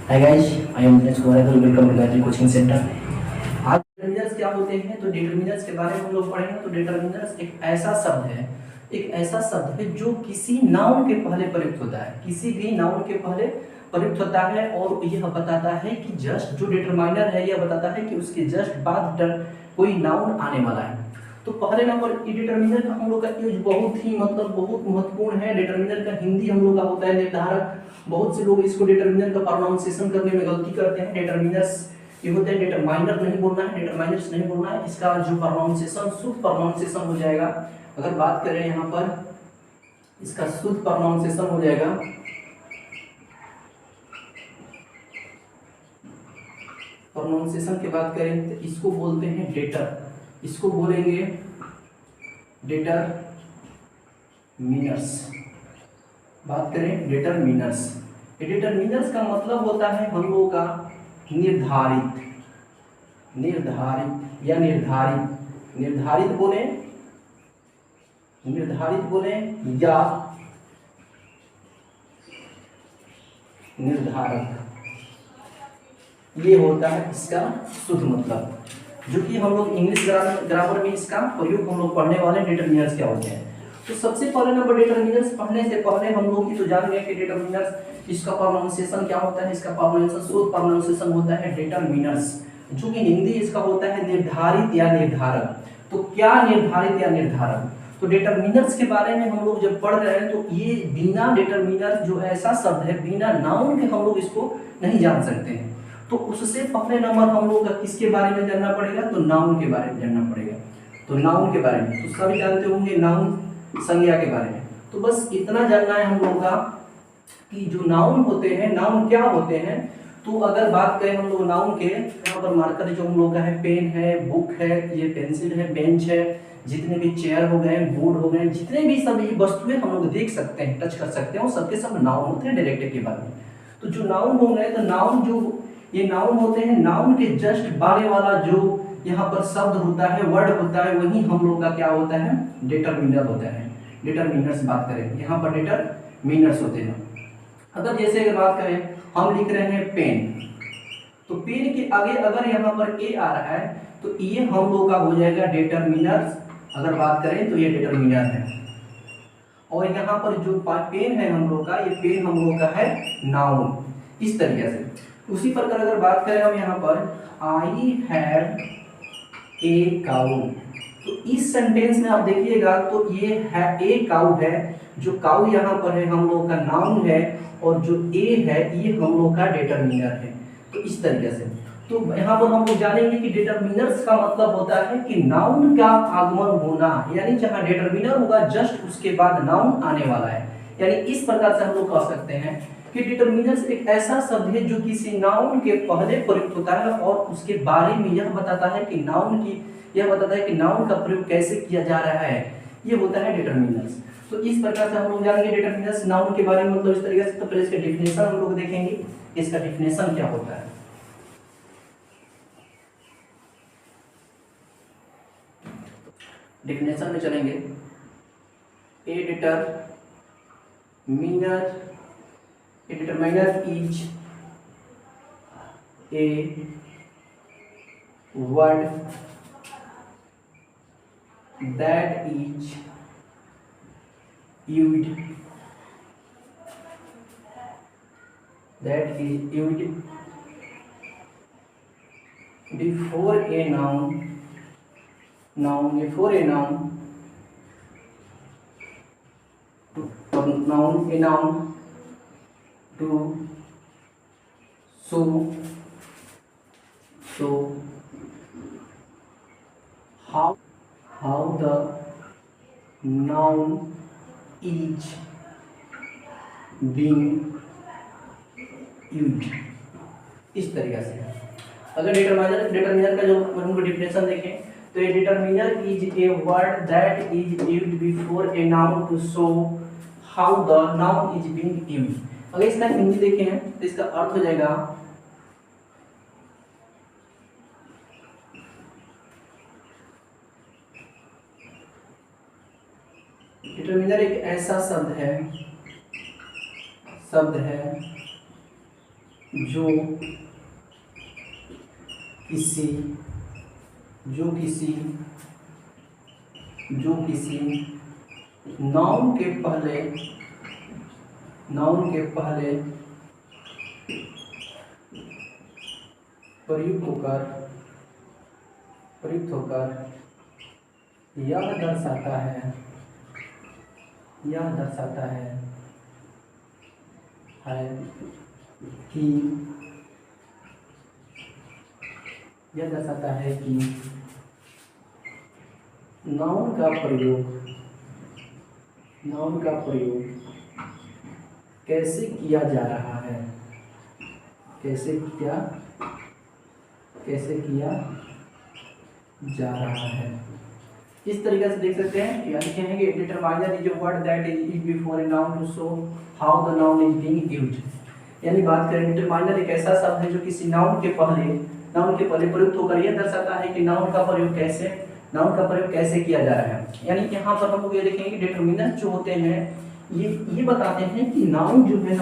Hi guys, I am Dinesh Kumar. Welcome to Gayatri coaching centre. आज determiners क्या होते हैं तो डिटरमिनर्स के बारे में हम लोग पढ़ेंगे। तो डिटरमिनर्स एक ऐसा शब्द है जो किसी नाउन के पहले प्रयुक्त होता है, किसी भी नाउन के पहले प्रयुक्त होता है और यह बताता है कि जस्ट जो डिटरमाइनर है यह बताता है कि उसके जस्ट बाद कोई नाउन आने वाला है। तो पहले नंबर डिटरमिनर का हम लोग का यूज बहुत महत्वपूर्ण है। डिटरमिनर का हिंदी हम लोग का होता है निर्धारक। बहुत से लोग इसको डिटरमिनर का प्रोनाउंसिएशन करने में गलती करते हैं। डिटरमिनर्स ये होते हैं, डिटरमाइनर नहीं बोलना है, डिटरमाइनर्स नहीं बोलना है। इसका जो प्रोनाउंसिएशन शुद्ध प्रोनाउंसिएशन हो जाएगा। अगर बात करें यहाँ पर इसका शुद्ध प्रोनाउंसिएशन हो जाएगा प्रोनाउंसिएशन की बात करें तो इसको बोलते हैं डेटर। इसको बोलेंगे डिटरमिनर्स। बात करें डिटरमिनर्स, डिटरमिनर्स का मतलब होता है हम लोगों का निर्धारित या निर्धारित। निर्धारित बोले या निर्धारक, ये होता है इसका शुद्ध मतलब, जो कि हम लोग इंग्लिश ग्रामर में इसका प्रयोग हम लोग पढ़ने वाले डिटरमिनर्स क्या होते हैं। तो सबसे पहले नंबर डिटरमिनर्स पढ़ने से पहले हम लोग तो जान गए कि डिटरमिनर्स इसका प्रोनाउंसिएशन क्या होता है। इसका प्रोनाउंसिएशन शुद्ध प्रोनाउंसिएशन होता है डिटरमिनर्स, जो कि हिंदी इसका होता है निर्धारित या निर्धारक। तो क्या निर्धारित या निर्धारक, तो डिटरमिनर्स के बारे में हम लोग जब पढ़ रहे हैं तो ये बिना डिटरमिनर जो ऐसा शब्द है, बिना नाउन के हम लोग इसको नहीं जान सकते हैं। तो उससे पहले नंबर हम लोग का किसके बारे में जानना पड़ेगा, तो नाउन के बारे में जानना पड़ेगा। तो नाउन के बारे में तो सभी जानते होंगे, नाउन संज्ञा के बारे में। तो बस इतना जानना है हम लोग का कि जो नाउन होते हैं, नाउन क्या होते हैं। तो अगर बात करें हम लोग नाउन के, यहाँ पर मार्कर जो हम लोग का है, पेन है, बुक है, ये पेंसिल है, बेंच है, जितने भी चेयर हो गए, बोर्ड हो गए, जितने भी सभी वस्तुएं हम लोग देख सकते हैं, टच कर सकते हैं, वो सबके सब नाउन होते हैं डायरेक्टिव के बारे में। तो जो नाउन हो गए, तो नाउन जो ये नाउन होते हैं, नाउन के जस्ट बारे वाला जो यहाँ पर शब्द होता है, वर्ड होता है, वही हम लोग का क्या होता है, डिटरमिनर होता है। डिटरमिनर्स बात करें, यहाँ पर डिटरमिनर्स होते हैं। अगर जैसे अगर बात करें हम लिख रहे हैं पेन, तो पेन के आगे अगर यहाँ पर ए आ रहा है तो ये हम लोग का हो जाएगा डिटरमिनर्स। अगर बात करें तो ये डिटरमिनर है। और यहाँ पर जो पेन है हम लोग का, ये पेन हम लोग का है नाउन। इस तरीके से उसी प्रकार अगर बात करें हम यहाँ पर आई हैव ए काऊ, तो इस सेंटेंस में आप देखिएगा तो ये है ए काऊ है। जो काऊ यहाँ पर है हम लोग का नाउन है, और जो ए है ये हम लोग का डिटरमिनर है। तो इस तरीके से तो यहाँ पर हम लोग जानेंगे कि डिटरमिनर्स का मतलब होता है कि नाउन का आगमन होना, यानी जहाँ डिटरमिनर होगा जस्ट उसके बाद नाउन आने वाला है। यानी इस प्रकार से हम लोग कह सकते हैं कि डिटरमिनर्स एक ऐसा शब्द है जो किसी नाउन के पहले प्रयुक्त होता है और उसके बारे में यह बताता है कि नाउन का प्रयोग कैसे किया जा रहा है। ये होता है डिटरमिनर्स। तो इस प्रकार से हम लोग जानेंगे डिटरमिनर्स नाउन के बारे में, मतलब इस तरीके से। तो पहले इसका डेफिनेशन हम लोग देखेंगे, इसका डेफिनेशन क्या होता है। डेफिनेशन में चलेंगे, a determiner is a word that is used before a noun to show how the noun is being used। इस तरीके से अगर डिटरमिनर का जो हम डिफिनेशन देखें तो ये determiner is a word that is used before a noun to show how the noun is being used. अगर इसका हिंदी देखें तो इसका अर्थ हो जाएगा डिटरमिनर एक ऐसा शब्द है जो किसी नाउन के पहले प्रयुक्त होकर यह दर्शाता है कि नाउन का प्रयोग कैसे किया जा रहा है, इस तरीके से देख सकते हैं। यानी लिखेंगे कि determiner is a word that is before a noun to show how the noun is being used. यानी बात करें डिटरमाइनर एक ऐसा शब्द है जो किसी नाउन के पहले प्रयुक्त होकर यह दर्शाता है कि नाउन का प्रयोग कैसे किया जा रहा है। यानी यहाँ पर हम लोग ये देखेंगे डिटरमिनर जो होते हैं ये बताते हैं कि नाउन जो है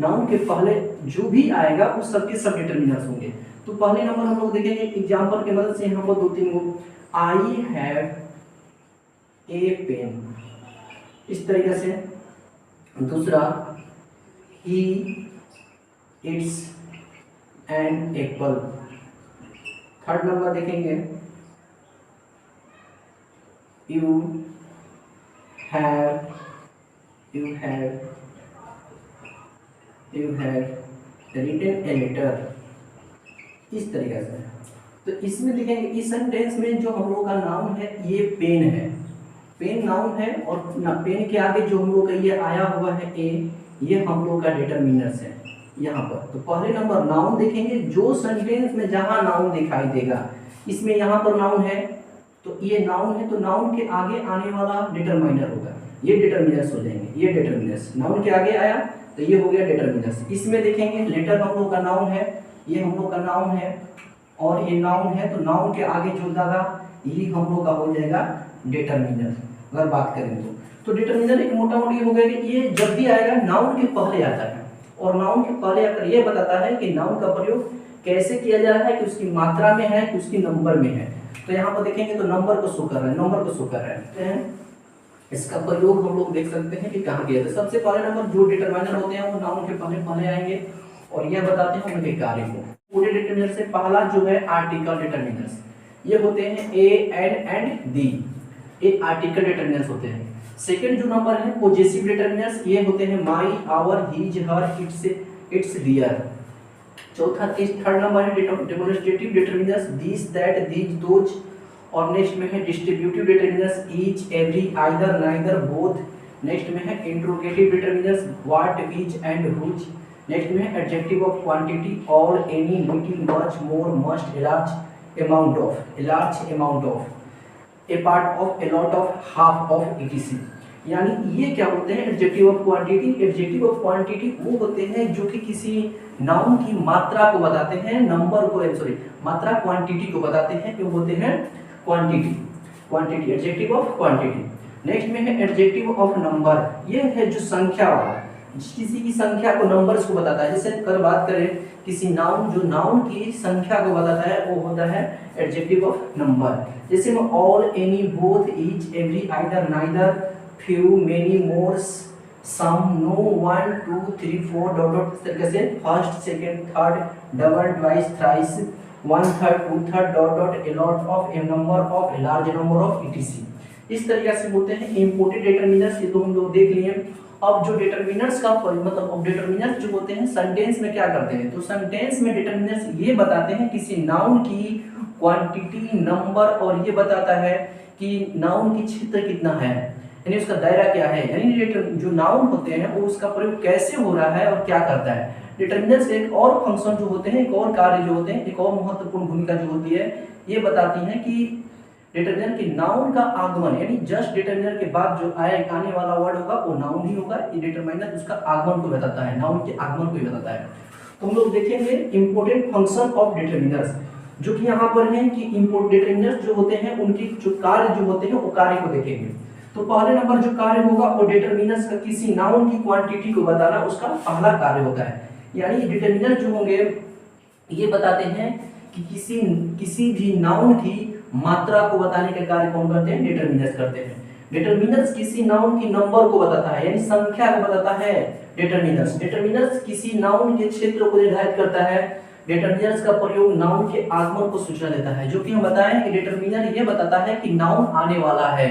नाउन के पहले जो भी आएगा उस सबके सब डिटरमिनर्स होंगे। तो पहले नंबर हम लोग देखेंगे एग्जांपल के मदद से, यहाँ पर 2-3 गो आई हैव ए पेन, इस तरीके से। दूसरा ही it's an apple. Third number देखेंगे you have written a letter, इस तरीके से। तो इसमें देखेंगे इस सेंटेंस में जो हम लोग का नाउन है ये पेन है, पेन नाउन है, और पेन के आगे जो हम लोग का ये आया हुआ है ए, ये हम लोग का डिटरमिनर्स है यहाँ पर। तो पहले नंबर नाउन देखेंगे, जो सेंटेंस में जहाँ नाउन दिखाई देगा, इसमें यहाँ पर नाउन है तो ये नाउन है, तो नाउन के आगे आने वाला डिटरमाइनर होगा, ये डिटरमिनर्स हो जाएंगे। ये डिटरमिनर्स नाउन के आगे आया तो ये हो गया डिटरमिनर्स। इसमें देखेंगे लेटर हम लोग का नाउन है, ये हम लोग का नाउन है और ये नाउन है, तो नाउन के आगे जो लगा ये हम लोग का हो जाएगा डिटरमिनर। अगर बात करें तो डिटरमिनर एक मोटा मोटी हो गया कि ये जब भी आएगा नाउन के पहले आता है, और नाउन के पहले आकर ये बताता है कि नाउन का प्रयोग कैसे किया जा रहा है, कि उसकी मात्रा में है कि उसकी नंबर में है। तो यहाँ पर देखेंगे तो नंबर को शो कर रहा है, इसका प्रयोग हम लोग देख सकते हैं कि कहाँ किया जाता है। सबसे पहले नंबर जो डिटरमाइनर होते हैं वो नाउन के पहले आएंगे और यह बताते हैं उनके कार्य को। पूरे डिटरमिनर से पहला जो है आर्टिकल डिटरमिनर्स, ये होते हैं ए, एंड दी, ये आर्टिकल डिटरमिनर्स होते हैं। सेकंड जो नंबर है पॉजेसिव डिटरमिनर्स, ये होते हैं my, our, his, her, its, their. Third number है demonstrative determiners, this, that, these, those. और नेक्स्ट में है distributive determiners, each, every, either, neither, both. Next में है interrogative determiners, what, which and which. Next में है adjective of quantity, all, any, little, much, more, must, large amount of, a part of, a lot of, half of, etc। यानी ये क्या होते हैं adjective of quantity. Adjective of quantity वो होते हैं जो कि किसी नाउन की मात्रा को बताते हैं, मात्रा क्वांटिटी को बताते हैं, वो होते हैं quantity, adjective of quantity. Next में है एडजेक्टिव ऑफ नंबर, ये है जो संख्या वाला, किसी की संख्या को नंबर्स को बताता है। जैसे अगर बात करें किसी नाउन, जो नाउन की संख्या को बताता है वो होता है एडजेक्टिव ऑफ नंबर। जैसे में all, any, both, each, every, either, neither, few, many, more, some, no, 1, 2, 3, 4 dot इस तरीके से first, second, third, double, twice, thrice, 1/3, 2/3 dot, a lot of, a number of, a large number of, etc। इस तरीके से बोलते हैं imported determiners. ये तो हम लोग देख लिए। अब जो डिटरमिनर्स का मतलब अब डिटरमिनर्स जो होते हैं सेंटेंस में क्या करते हैं, तो सेंटेंस में डिटरमिनर्स ये बताते हैं किसी नाउन की क्वांटिटी, नंबर, और ये बताता है कि नाउन की क्षेत्र कितना है, यानी उसका दायरा क्या है, यानी जो नाउन होते हैं वो उसका प्रयोग कैसे हो रहा है और क्या करता है। डिटरमिनर्स एक और फंक्शन जो होते हैं, एक और कार्य जो होते हैं, एक और महत्वपूर्ण भूमिका जो होती है, ये बताती है कि डिटरमिनर के नाउन का आगमन, यानी जस्ट डिटरमिनर के बाद जो आने वाला वर्ड होगा वो नाउन ही होगा। ये डिटरमिनर उसका आगमन को बताता है, नाउन के आगमन को ही बताता है। तो हम लोग देखेंगे इंपोर्टेंट फंक्शन ऑफ डिटरमिनर्स, जो कि यहाँ पर है कि इंपोर्ट डिटरमिनर्स जो होते हैं उनकी जो कार्य जो होते हैं वो कार्य को देखेंगे। तो पहले नंबर जो कार्य होगा वो डिटरमिनर्स का किसी नाउन की क्वांटिटी को बताना उसका पहला कार्य होता है। यानी डिटरमिनर जो होंगे ये बताते हैं कि किसी भी नाउन की मात्रा को बताने का कार्य कौन करते हैं, डिटरमिनर्स करते हैं। डिटरमिनर्स किसी नाउन की नंबर को बताता है, यानी संख्या को बताता है। डिटरमिनर्स किसी नाउन के क्षेत्र को निर्धारित करता है। डिटरमिनर्स का प्रयोग नाउन के आगमन को सूचना देता है, जो कि हम बताएं कि डिटरमिनर ये बताता है कि नाउन आने वाला है।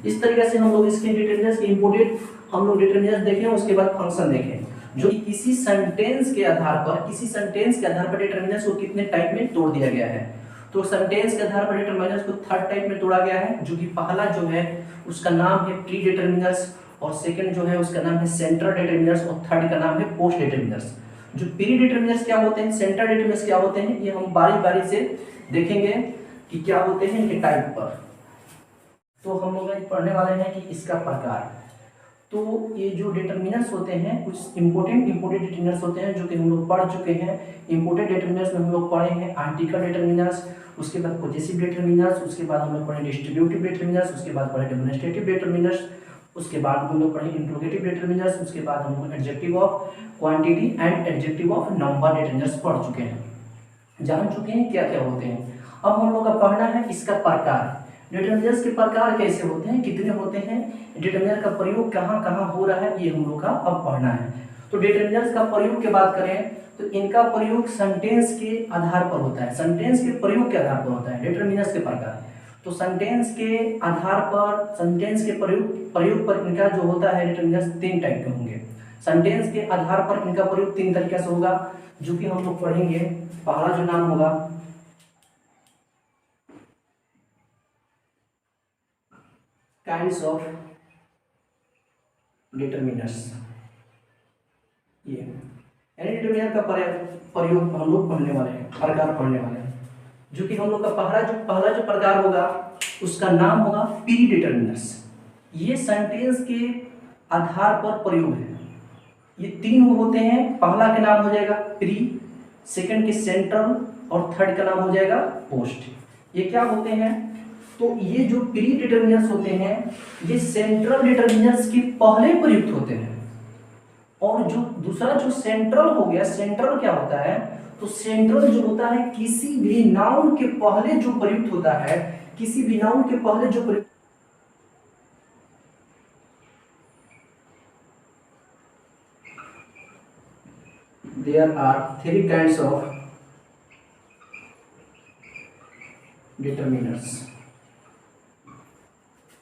इस तरीके से हम लोग इसके डिटरमिनर्स के इंपोर्टेंट हम लोग डिटरमिनर्स देखें, उसके बाद फंक्शन देखें, जो कि किसी सेंटेंस के आधार पर डिटरमिनर्स को कितने टाइप में तोड़ दिया गया है। तो सेंटेंस के आधार पर डिटरमिनर्स को 3rd टाइप में तोड़ा गया है, जो कि पहला जो है उसका नाम है प्री डिटरमिनर्स, और सेकंड जो है उसका नाम है सेंट्रल डिटरमिनर्स, और थर्ड का नाम है पोस्ट डिटरमिनर्स। जो प्री डिटरमिनर्स क्या होते हैं, सेंट्रल डिटरमिनर्स क्या होते हैं, ये हम बारी बारी से देखेंगे कि क्या होते हैं इनके टाइप पर। तो हम लोग आज पढ़ने वाले हैं कि इसका प्रकार। तो ये जो डिटरमिनर्स होते हैं कुछ इंपोर्टेंट डिटरमिनर्स होते हैं, जो कि हम लोग पढ़ चुके हैं। इंपोर्टेंट डिटरमिनर्स में हम लोग पढ़े हैं आर्टिकल डिटरमिनर्स, उसके बाद पॉजिटिव डिटरमिनर्स, उसके बाद हम लोग पढ़े डिस्ट्रीब्यूटिव डिटरमिनर्स, उसके बाद पढ़े डेमोंस्ट्रेटिव डिटरमिनर्स, उसके बाद हम लोग पढ़े इंट्रोगेटिव डिटरमिनर्स, उसके बाद हम लोग adjective of quantity and adjective of number determiners पढ़ चुके हैं, जान चुके हैं क्या क्या होते हैं। अब हम लोग का पढ़ना है इसका प्रकार। डिटरमिनर्स के प्रकार कैसे होते हैं, कितने होते हैं, डिटरमिनर का प्रयोग कहाँ कहाँ हो रहा है, ये हम लोग का अब पढ़ना है। तो डिटरमिनर्स का प्रयोग की बात करें तो इनका प्रयोग सेंटेंस के आधार पर होता है। सेंटेंस के प्रयोग के आधार पर होता है डिटरमिनर्स के प्रकार। तो सेंटेंस के आधार पर, सेंटेंस के प्रयोग पर इनका जो होता है डिटरमिनर्स 3 टाइप के होंगे। सेंटेंस के आधार पर इनका प्रयोग 3 तरीके से होगा, जो कि हम लोग पढ़ेंगे। पहला जो नाम होगा काइंड्स ऑफ डिटरमिनर्स, ये डिटरमिनर का प्रयोग हम लोग पढ़ने वाले हैं, प्रकार पढ़ने वाले हैं, जो कि हम लोग का पहला जो प्रकार होगा उसका नाम होगा प्री डिटरमिनर्स। ये सेंटेंस के आधार पर प्रयोग है। ये 3 होते हैं, पहला का नाम हो जाएगा प्री, सेकंड के सेंट्रल, और थर्ड का नाम हो जाएगा पोस्ट। ये क्या होते हैं, तो ये जो प्री डिटरमिनर्स होते हैं ये सेंट्रल डिटरमिनर्स के पहले प्रयुक्त होते हैं। और जो दूसरा जो सेंट्रल हो गया, सेंट्रल क्या होता है, तो सेंट्रल जो होता है किसी भी नाउन के पहले जो प्रयुक्त होता है, किसी भी नाउन के पहले जो प्रयुक्त। There are 3 kinds of determiners।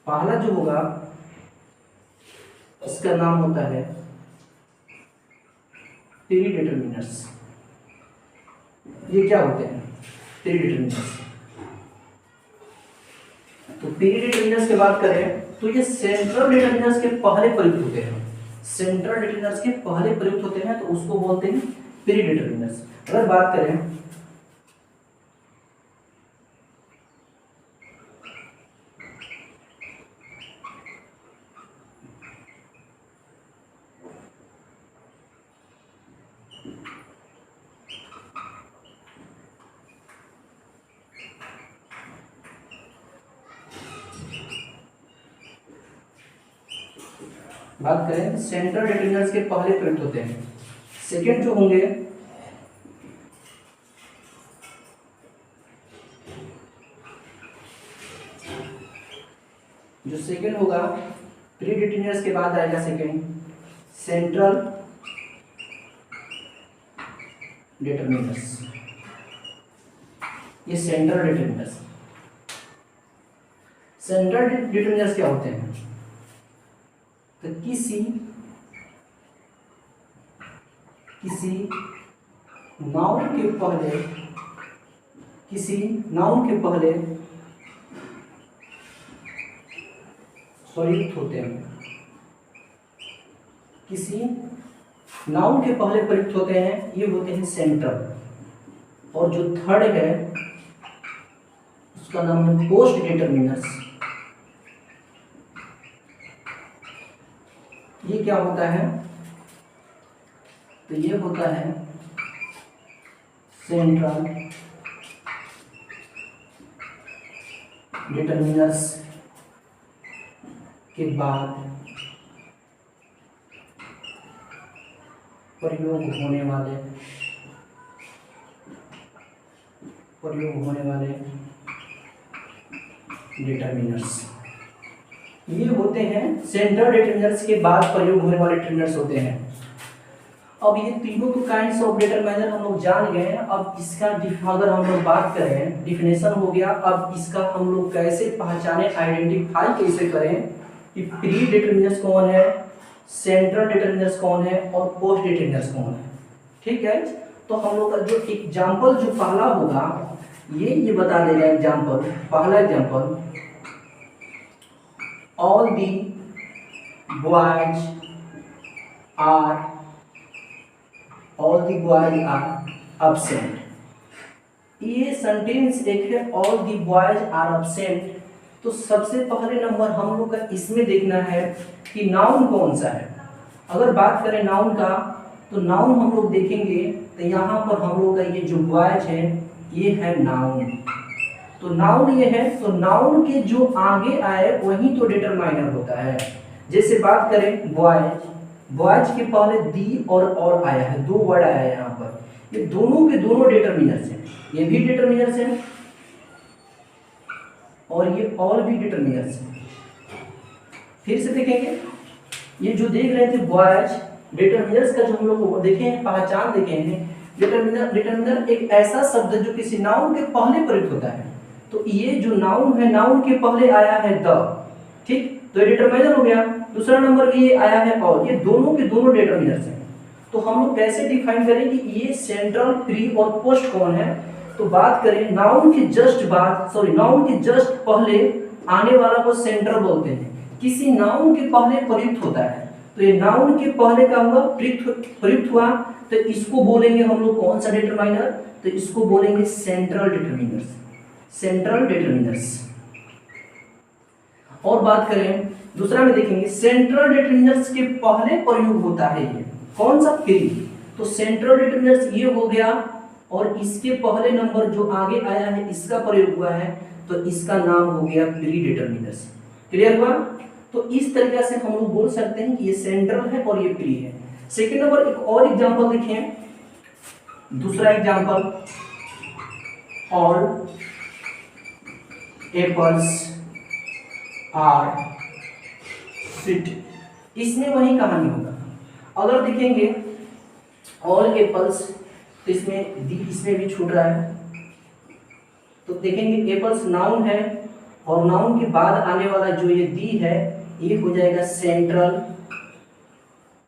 पहला जो होगा इसका नाम होता है प्री डिटरमिनर्स। ये क्या होते हैं प्री डिटरमिनर्स, तो प्री डिटरमिनर्स की बात करें तो ये सेंट्रल डिटरमिनर्स के पहले प्रयुक्त होते हैं। सेंट्रल डिटरमिनर्स के पहले प्रयुक्त होते हैं तो उसको बोलते हैं प्री डिटरमिनर्स। अगर बात करें सेंट्रल डिटरमिनर्स के पहले प्रयुक्त होते हैं। सेकंड जो होंगे जो सेकंड होगा प्री डिटरमिनर्स के बाद आएगा सेकंड सेंट्रल डिटरमिनर्स। ये सेंट्रल डिटरमिनर्स। सेंट्रल डिटरमिनर्स क्या होते हैं, तो किसी नाउन के पहले प्रयुक्त होते हैं, किसी नाउन के पहले प्रयुक्त होते हैं, ये होते हैं सेंट्रल। और जो थर्ड है उसका नाम है पोस्ट डिटरमिनर्स। ये क्या होता है, तो ये होता है सेंट्रल डिटरमिनर्स के बाद प्रयोग होने वाले डिटरमिनर्स, ये होते हैं सेंट्रल डिटरमिनर्स के बाद प्रयोग होने वाले डिटरमिनर्स होते हैं। अब ये तीनों तो काइंड्स ऑफ डिटरमिनर हम लोग जान गए हैं। अब इसका अगर हम लोग बात करें, डिफिनेशन हो गया। अब इसका हम लोग कैसे पहचाने, आइडेंटिफाई कैसे करें कि प्री डिटरमिनर्स कौन है, सेंट्रल डिटरमिनर्स कौन है और पोस्ट डिटरमिनर्स कौन है। ठीक है, तो हम लोग का जो एग्जाम्पल जो पहला होगा ये बता देगा एग्जाम्पल। पहला example, all the boys are absent। ये सेंटेंस एक है, all the boys are absent। तो सबसे पहले नंबर हम लोग का इसमें देखना है कि नाउन कौन सा है। अगर बात करें नाउन का, तो नाउन हम लोग देखेंगे तो यहाँ पर हम लोग का ये जो बॉयज है ये है नाउन। तो नाउन ये है, तो नाउन के जो आगे आए वही तो डिटरमाइनर होता है। जैसे बात करें बॉयज, बॉयज के पहले दी और आया है, दो वर्ड आया है यहाँ पर। ये दोनों के दोनों डिटरमिनर्स हैं, ये भी डिटरमिनर्स हैं और ये और भी डिटरमिनर्स हैं। फिर से देखेंगे, ये जो देख रहे थे बॉयज, डिटरमिनर्स का जो हम लोग देखे हैं, पहचान देखे हैं। डिटरमिनर एक ऐसा शब्द जो किसी नाउन के पहले प्रयुक्त होता है। तो ये जो नाउन है, नाउन के पहले आया है द, ठीक, तो ये डिटरमिनर हो गया। दूसरा नंबर ये आया है और, ये दोनों के दोनों डिटरमिनर्स हैं। तो हम लोग कैसे डिफाइन करें कि ये सेंट्रल, प्री और पोस्ट कौन है। तो बात करें नाउन के जस्ट बाद, नाउन के जस्ट पहले आने वाला को सेंट्रल बोलते हैं। किसी नाउन के पहले प्रयुक्त होता है, तो ये नाउन के पहले का हुआ प्रयुक्त हुआ, तो इसको बोलेंगे हम लोग कौन सा डिटरमाइनर, तो इसको बोलेंगे सेंट्रल डिटरमिनर्स, सेंट्रल डिटरमिनर्स। और बात करें दूसरा में देखेंगे, सेंट्रल डिटरमिनर्स के पहले प्रयोग होता है ये कौन सा, प्री। तो सेंट्रल डिटरमिनर्स ये हो गया और इसके पहले नंबर जो आगे आया है इसका प्रयोग हुआ है, तो इसका नाम हो गया प्री डिटरमिनर्स। क्लियर हुआ। तो इस तरीके से हम लोग बोल सकते हैं कि ये सेंट्रल है और ये प्री है। सेकंड नंबर एक और एग्जांपल देखें, दूसरा example, all apples are sweet. इसमें वही कहानी होगा। अगर देखेंगे ऑल एप्पल्स, तो इसमें दी इसमें भी छूट रहा है। तो देखेंगे एप्पल्स नाउन है और नाउन के बाद आने वाला जो ये दी है ये हो जाएगा सेंट्रल